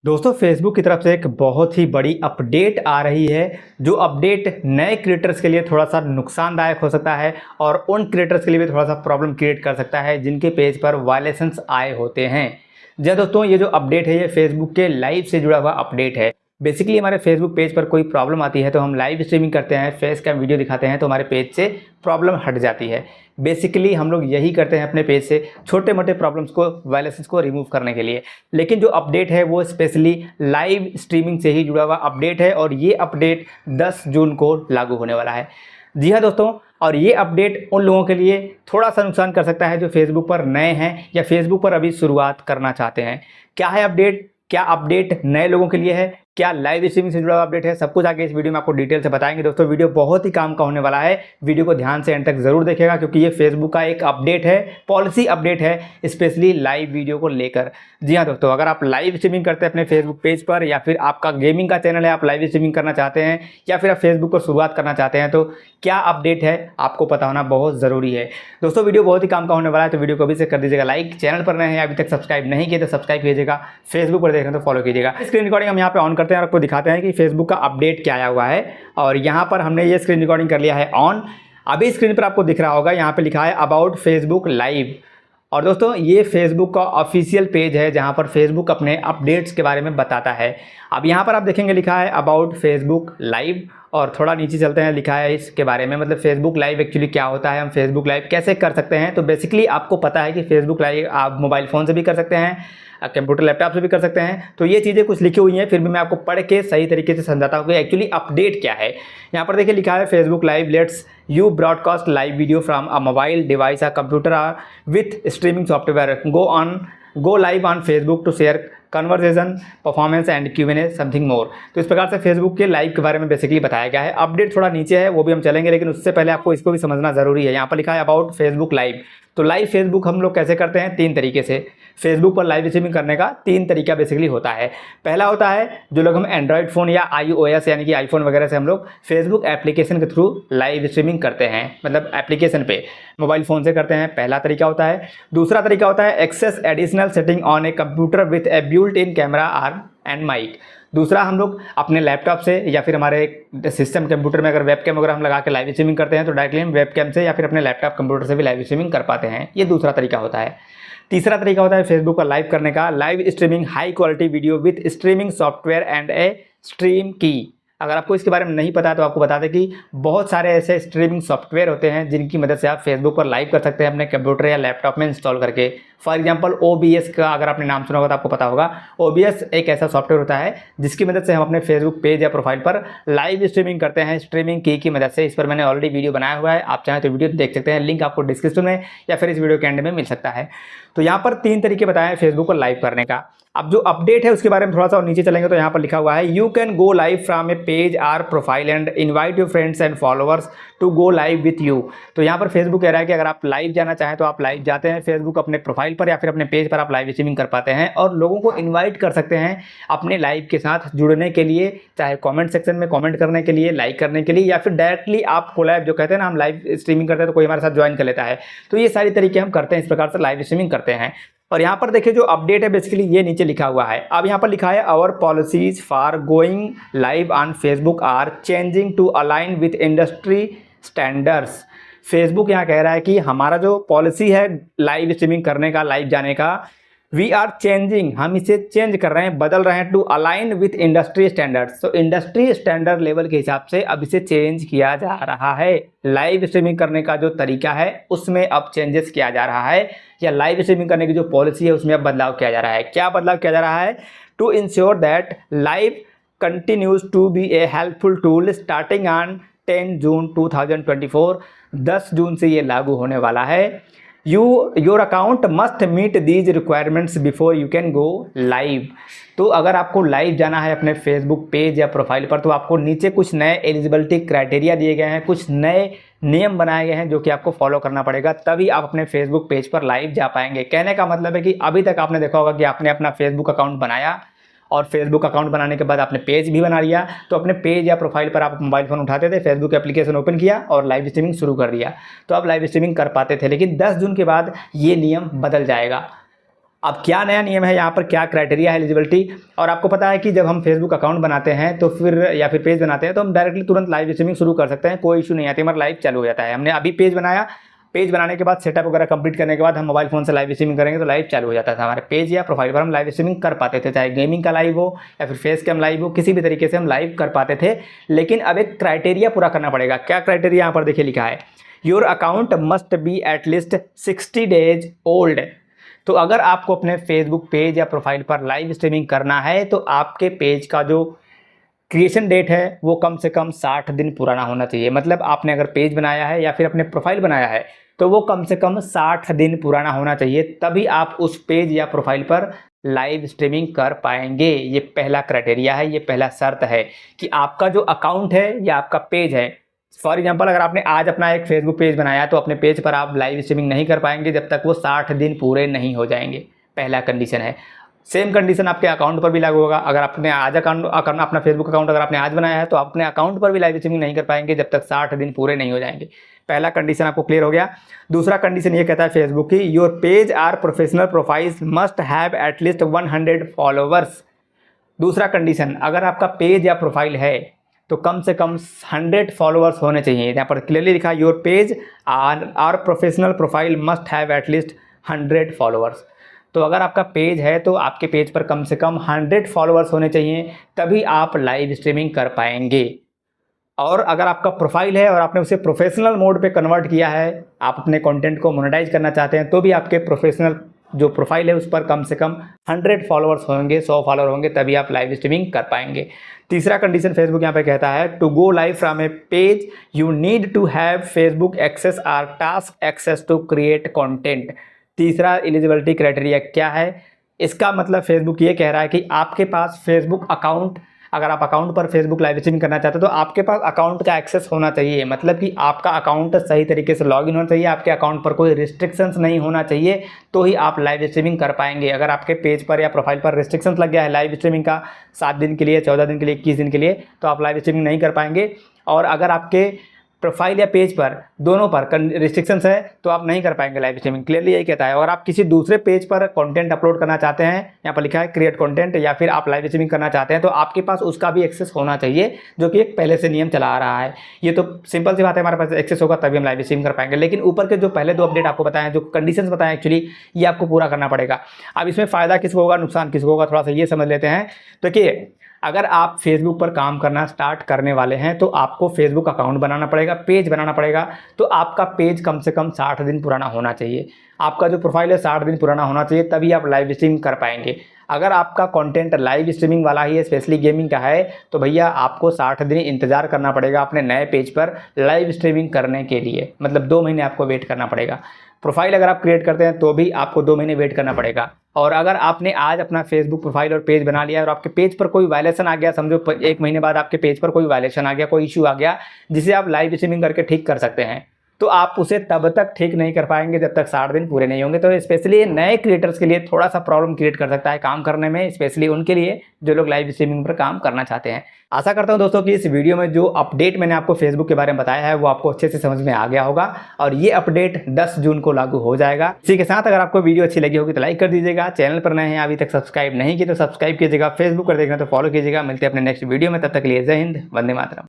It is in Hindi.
दोस्तों फेसबुक की तरफ से एक बहुत ही बड़ी अपडेट आ रही है। जो अपडेट नए क्रिएटर्स के लिए थोड़ा सा नुकसानदायक हो सकता है और उन क्रिएटर्स के लिए भी थोड़ा सा प्रॉब्लम क्रिएट कर सकता है जिनके पेज पर वायलेशंस आए होते हैं। जी दोस्तों, ये जो अपडेट है ये फेसबुक के लाइव से जुड़ा हुआ अपडेट है। बेसिकली हमारे फेसबुक पेज पर कोई प्रॉब्लम आती है तो हम लाइव स्ट्रीमिंग करते हैं, फेस कैम वीडियो दिखाते हैं तो हमारे पेज से प्रॉब्लम हट जाती है। बेसिकली हम लोग यही करते हैं अपने पेज से छोटे मोटे प्रॉब्लम्स को, वायलेशंस को रिमूव करने के लिए। लेकिन जो अपडेट है वो स्पेशली लाइव स्ट्रीमिंग से ही जुड़ा हुआ अपडेट है और ये अपडेट 10 जून को लागू होने वाला है। जी हाँ दोस्तों, और ये अपडेट उन लोगों के लिए थोड़ा सा नुकसान कर सकता है जो फेसबुक पर नए हैं या फेसबुक पर अभी शुरुआत करना चाहते हैं। क्या है अपडेट, क्या अपडेट नए लोगों के लिए है, क्या लाइव स्ट्रीमिंग से जुड़ा हुआ अपडेट है, सब कुछ आगे इस वीडियो में आपको डिटेल से बताएंगे। दोस्तों वीडियो बहुत ही काम का होने वाला है, वीडियो को ध्यान से एंड तक जरूर देखिएगा क्योंकि ये फेसबुक का एक अपडेट है, पॉलिसी अपडेट है स्पेशली लाइव वीडियो को लेकर। जी हाँ दोस्तों, अगर आप लाइव स्ट्रीमिंग करते हैं अपने फेसबुक पेज पर या फिर आपका गेमिंग का चैनल है, आप लाइव स्ट्रीमिंग करना चाहते हैं या फिर आप फेसबुक को शुरुआत करना चाहते हैं तो क्या अपडेट है आपको पता होना बहुत ज़रूरी है। दोस्तों वीडियो बहुत ही काम का होने वाला है तो वीडियो को अभी से कर दीजिएगा लाइक। चैनल पर नए हैं अभी तक सब्सक्राइब नहीं किए तो सब्सक्राइब कीजिएगा, फेसबुक पर देख रहे हैं तो फॉलो कीजिएगा। स्क्रीन रिकॉर्डिंग हम यहाँ पे ऑन करते हैं और आपको दिखाते हैं कि फेसबुक का अपडेट क्या आया हुआ है। और यहाँ पर हमने ये स्क्रीन रिकॉर्डिंग कर लिया है ऑन। अभी स्क्रीन पर आपको दिख रहा होगा, यहाँ पे लिखा है अबाउट फेसबुक लाइव। और दोस्तों ये फेसबुक का ऑफिशियल पेज है जहाँ पर फेसबुक अपने अपडेट्स के बारे में बताता है। अब यहाँ पर आप देखेंगे लिखा है अबाउट फेसबुक लाइव और थोड़ा नीचे चलते हैं, लिखा है इसके बारे में, मतलब फेसबुक लाइव एक्चुअली क्या होता है, हम फेसबुक लाइव कैसे कर सकते हैं। तो बेसिकली आपको पता है कि फेसबुक लाइव आप मोबाइल फ़ोन से भी कर सकते हैं, कंप्यूटर लैपटॉप से भी कर सकते हैं। तो ये चीज़ें कुछ लिखी हुई हैं, फिर भी मैं आपको पढ़ के सही तरीके से समझाता हूँ कि एक्चुअली अपडेट क्या है। यहाँ पर देखिए लिखा है Facebook live lets you broadcast live video from a mobile device, a computer with streaming software, go live on Facebook to share conversation performance and Q&A something more. तो इस प्रकार से फेसबुक के लाइव के बारे में बेसिकली बताया गया है। अपडेट थोड़ा नीचे है वो भी हम चलेंगे, लेकिन उससे पहले आपको इसको भी समझना जरूरी है। यहाँ पर लिखा है अबाउट फेसबुक लाइव। तो लाइव फेसबुक हम लोग कैसे करते हैं, 3 तरीके से। फेसबुक पर लाइव स्ट्रीमिंग करने का 3 तरीका बेसिकली होता है। पहला होता है जो लोग हम एंड्रॉयड फ़ोन या iOS यानी कि आईफोन वगैरह से हम लोग फेसबुक एप्लीकेशन के थ्रू लाइव स्ट्रीमिंग करते हैं, मतलब एप्लीकेशन पे मोबाइल फ़ोन से करते हैं, पहला तरीका होता है। दूसरा तरीका होता है access additional setting on a computer with a built in camera and mic. दूसरा हम लोग अपने लैपटॉप से या फिर हमारे सिस्टम कंप्यूटर में अगर वेबकैम वगैरह हम लगा के लाइव स्ट्रीमिंग करते हैं तो डायरेक्टली हम वेबकैम से या फिर अपने लैपटॉप कंप्यूटर से भी लाइव स्ट्रीमिंग कर पाते हैं। ये दूसरा तरीका होता है। तीसरा तरीका होता है फेसबुक पर लाइव करने का, live streaming high quality video with streaming software and a stream की। अगर आपको इसके बारे में नहीं पता तो आपको बता दें कि बहुत सारे ऐसे स्ट्रीमिंग सॉफ्टवेयर होते हैं जिनकी मदद से आप फेसबुक पर लाइव कर सकते हैं अपने कंप्यूटर या लैपटॉप में इंस्टॉल करके। फॉर एग्जांपल OBS का अगर आपने नाम सुना होगा तो आपको पता होगा। OBS एक ऐसा सॉफ्टवेयर होता है जिसकी मदद से हम अपने फेसबुक पेज या प्रोफाइल पर लाइव स्ट्रीमिंग करते हैं स्ट्रीमिंग की मदद से। इस पर मैंने ऑलरेडी वीडियो बनाया हुआ है, आप चाहें तो वीडियो देख सकते हैं, लिंक आपको डिस्क्रिप्शन में या फिर इस वीडियो के एंड में मिल सकता है। तो यहाँ पर 3 तरीके बताए हैं फेसबुक पर लाइव करने का। अब जो अपडेट है उसके बारे में थोड़ा सा और नीचे चलेंगे तो यहाँ पर लिखा हुआ है you can go live from a page or profile and invite your friends and followers to go live with you. तो यहाँ पर फेसबुक कह रहा है कि अगर आप लाइव जाना चाहें तो आप लाइव जाते हैं फेसबुक अपने प्रोफाइल पर या फिर अपने पेज पर आप लाइव स्ट्रीमिंग कर पाते हैं और लोगों को इन्वाइट कर सकते हैं अपने लाइव के साथ जुड़ने के लिए, चाहे कॉमेंट सेक्शन में कॉमेंट करने के लिए, लाइक करने के लिए, या फिर डायरेक्टली आप कोलैब जो कहते हैं ना, हम लाइव स्ट्रीमिंग करते हैं तो कोई हमारे साथ ज्वाइन कर लेता है। तो ये सारी तरीके हम करते हैं, इस प्रकार से लाइव स्ट्रीमिंग करते हैं। और यहाँ पर देखिए जो अपडेट है बेसिकली ये नीचे लिखा हुआ है। अब यहाँ पर लिखा है our policies for going live on Facebook are changing to align with industry standards. Facebook यहाँ कह रहा है कि हमारा जो पॉलिसी है लाइव स्ट्रीमिंग करने का, लाइव जाने का, वी आर चेंजिंग, हम इसे चेंज कर रहे हैं, बदल रहे हैं, to align with industry standards. तो इंडस्ट्री स्टैंडर्ड लेवल के हिसाब से अब इसे चेंज किया जा रहा है। लाइव स्ट्रीमिंग करने का जो तरीका है उसमें अब चेंजेस किया जा रहा है, या लाइव स्ट्रीमिंग करने की जो पॉलिसी है उसमें अब बदलाव किया जा रहा है। क्या बदलाव किया जा रहा है? To ensure that live continues to be a helpful tool starting on 10 June 2024। 10 जून से ये लागू होने वाला है। Your account must meet these requirements before you can go live. तो अगर आपको लाइव जाना है अपने फेसबुक पेज या प्रोफाइल पर तो आपको नीचे कुछ नए एलिजिबिलिटी क्राइटेरिया दिए गए हैं, कुछ नए नियम बनाए गए हैं जो कि आपको फॉलो करना पड़ेगा, तभी आप अपने फेसबुक पेज पर लाइव जा पाएंगे। कहने का मतलब है कि अभी तक आपने देखा होगा कि आपने अपना फेसबुक अकाउंट बनाया और फेसबुक अकाउंट बनाने के बाद आपने पेज भी बना लिया, तो अपने पेज या प्रोफाइल पर आप मोबाइल फ़ोन उठाते थे, फेसबुक एप्लीकेशन ओपन किया और लाइव स्ट्रीमिंग शुरू कर दिया, तो आप लाइव स्ट्रीमिंग कर पाते थे। लेकिन 10 जून के बाद ये नियम बदल जाएगा। अब क्या नया नियम है यहाँ पर, क्या क्राइटेरिया है एलिजिबिलिटी। और आपको पता है कि जब हम फेसबुक अकाउंट बनाते हैं तो फिर या फिर पेज बनाते हैं तो हम डायरेक्टली तुरंत लाइव स्ट्रीमिंग शुरू कर सकते हैं, कोई इशू नहीं आती, हमारा लाइव चालू हो जाता है। हमने अभी पेज बनाया, पेज बनाने के बाद सेटअप वगैरह कंप्लीट करने के बाद हम मोबाइल फोन से लाइव स्ट्रीमिंग करेंगे तो लाइव चालू हो जाता था। हमारे पेज या प्रोफाइल पर हम लाइव स्ट्रीमिंग कर पाते थे, चाहे गेमिंग का लाइव हो या फिर फेस कैम लाइव हो, किसी भी तरीके से हम लाइव कर पाते थे। लेकिन अब एक क्राइटेरिया पूरा करना पड़ेगा। क्या क्राइटेरिया यहाँ पर देखिए लिखा है, your account must be at least 60 days old. तो अगर आपको अपने फेसबुक पेज या प्रोफाइल पर लाइव स्ट्रीमिंग करना है तो आपके पेज का जो क्रिएशन डेट है वो कम से कम 60 दिन पुराना होना चाहिए। मतलब आपने अगर पेज बनाया है या फिर अपने प्रोफाइल बनाया है तो वो कम से कम 60 दिन पुराना होना चाहिए, तभी आप उस पेज या प्रोफाइल पर लाइव स्ट्रीमिंग कर पाएंगे। ये पहला क्राइटेरिया है, ये पहला शर्त है कि आपका जो अकाउंट है या आपका पेज है, फॉर एग्जांपल अगर आपने आज अपना एक फेसबुक पेज बनाया तो अपने पेज पर आप लाइव स्ट्रीमिंग नहीं कर पाएंगे जब तक वो 60 दिन पूरे नहीं हो जाएंगे, पहला कंडीशन है। सेम कंडीशन आपके अकाउंट पर भी लागू होगा। अगर आपने आज अपना फेसबुक अकाउंट अगर आपने आज बनाया है तो अपने अकाउंट पर भी लाइव स्ट्रीमिंग नहीं कर पाएंगे जब तक 60 दिन पूरे नहीं हो जाएंगे। पहला कंडीशन आपको क्लियर हो गया। दूसरा कंडीशन ये कहता है फेसबुक की, your page or professional profiles must have at least 100 followers. दूसरा कंडीशन, अगर आपका पेज या प्रोफाइल है तो कम से कम 100 फॉलोअर्स होने चाहिए। यहाँ पर क्लियरली लिखा, your page or professional profile must have at least 100 followers. तो अगर आपका पेज है तो आपके पेज पर कम से कम 100 फॉलोअर्स होने चाहिए, तभी आप लाइव स्ट्रीमिंग कर पाएंगे। और अगर आपका प्रोफाइल है और आपने उसे प्रोफेशनल मोड पे कन्वर्ट किया है, आप अपने कंटेंट को मोनेटाइज करना चाहते हैं, तो भी आपके प्रोफेशनल जो प्रोफाइल है उस पर कम से कम 100 फॉलोअर्स होंगे, 100 फॉलोअर होंगे, तभी आप लाइव स्ट्रीमिंग कर पाएंगे। तीसरा कंडीशन फेसबुक यहाँ पे कहता है, to go live from a page you need to have Facebook access or task access to create content. तीसरा एलिजिबिलिटी क्राइटेरिया क्या है, इसका मतलब फेसबुक ये कह रहा है कि आपके पास फेसबुक अकाउंट, अगर आप अकाउंट पर फेसबुक लाइव स्ट्रीमिंग करना चाहते हो तो आपके पास अकाउंट का एक्सेस होना चाहिए। मतलब कि आपका अकाउंट सही तरीके से लॉगिन होना चाहिए, आपके अकाउंट पर कोई रिस्ट्रिक्शंस नहीं होना चाहिए, तो ही आप लाइव स्ट्रीमिंग कर पाएंगे। अगर आपके पेज पर या प्रोफाइल पर रिस्ट्रिक्शंस लग गया है लाइव स्ट्रीमिंग का 7 दिन के लिए, 14 दिन के लिए, 21 दिन के लिए, तो आप लाइव स्ट्रीमिंग नहीं कर पाएंगे। और अगर आपके प्रोफाइल या पेज पर दोनों पर रिस्ट्रिक्शंस है तो आप नहीं कर पाएंगे लाइव स्ट्रीमिंग, क्लियरली यही कहता है। और आप किसी दूसरे पेज पर कंटेंट अपलोड करना चाहते हैं, यहाँ पर लिखा है क्रिएट कंटेंट, या फिर आप लाइव स्ट्रीमिंग करना चाहते हैं तो आपके पास उसका भी एक्सेस होना चाहिए, जो कि एक पहले से नियम चला आ रहा है। ये तो सिंपल सी बात है, हमारे पास एक्सेस होगा तभी हम लाइव स्ट्रीमिंग कर पाएंगे। लेकिन ऊपर के जो पहले 2 अपडेट आपको बताएं, जो कंडीशंस बताएं, एक्चुअली ये आपको पूरा करना पड़ेगा। अब इसमें फ़ायदा किसको होगा, नुकसान किसको होगा, थोड़ा सा ये समझ लेते हैं। तो देखिए, अगर आप फेसबुक पर काम करना स्टार्ट करने वाले हैं तो आपको फेसबुक अकाउंट बनाना पड़ेगा, पेज बनाना पड़ेगा। तो आपका पेज कम से कम 60 दिन पुराना होना चाहिए, आपका जो प्रोफाइल है 60 दिन पुराना होना चाहिए, तभी आप लाइव स्ट्रीमिंग कर पाएंगे। अगर आपका कंटेंट लाइव स्ट्रीमिंग वाला ही है, स्पेशली गेमिंग का है, तो भैया आपको 60 दिन इंतजार करना पड़ेगा अपने नए पेज पर लाइव स्ट्रीमिंग करने के लिए। मतलब 2 महीने आपको वेट करना पड़ेगा। प्रोफाइल अगर आप क्रिएट करते हैं तो भी आपको 2 महीने वेट करना पड़ेगा। और अगर आपने आज अपना फेसबुक प्रोफाइल और पेज बना लिया और आपके पेज पर कोई वायलेशन आ गया, समझो 1 महीने बाद आपके पेज पर कोई वायलेशन आ गया, कोई इशू आ गया जिसे आप लाइव स्ट्रीमिंग करके ठीक कर सकते हैं, तो आप उसे तब तक ठीक नहीं कर पाएंगे जब तक 60 दिन पूरे नहीं होंगे। तो स्पेशली नए क्रिएटर्स के लिए थोड़ा सा प्रॉब्लम क्रिएट कर सकता है काम करने में, स्पेशली उनके लिए जो लोग लाइव स्ट्रीमिंग पर काम करना चाहते हैं। आशा करता हूं दोस्तों कि इस वीडियो में जो अपडेट मैंने आपको फेसबुक के बारे में बताया है वो आपको अच्छे से समझ में आ गया होगा, और ये अपडेट 10 जून को लागू हो जाएगा। इसी के साथ अगर आपको वीडियो अच्छी लगी होगी तो लाइक कर दीजिएगा, चैनल पर नए हैं अभी तक सब्सक्राइब नहीं किए तो सब्सक्राइब कीजिएगा, फेसबुक पर देखना तो फॉलो कीजिएगा। मिलते हैं अपने नेक्स्ट वीडियो में, तब तक के लिए जय हिंद, वंदे मातरम।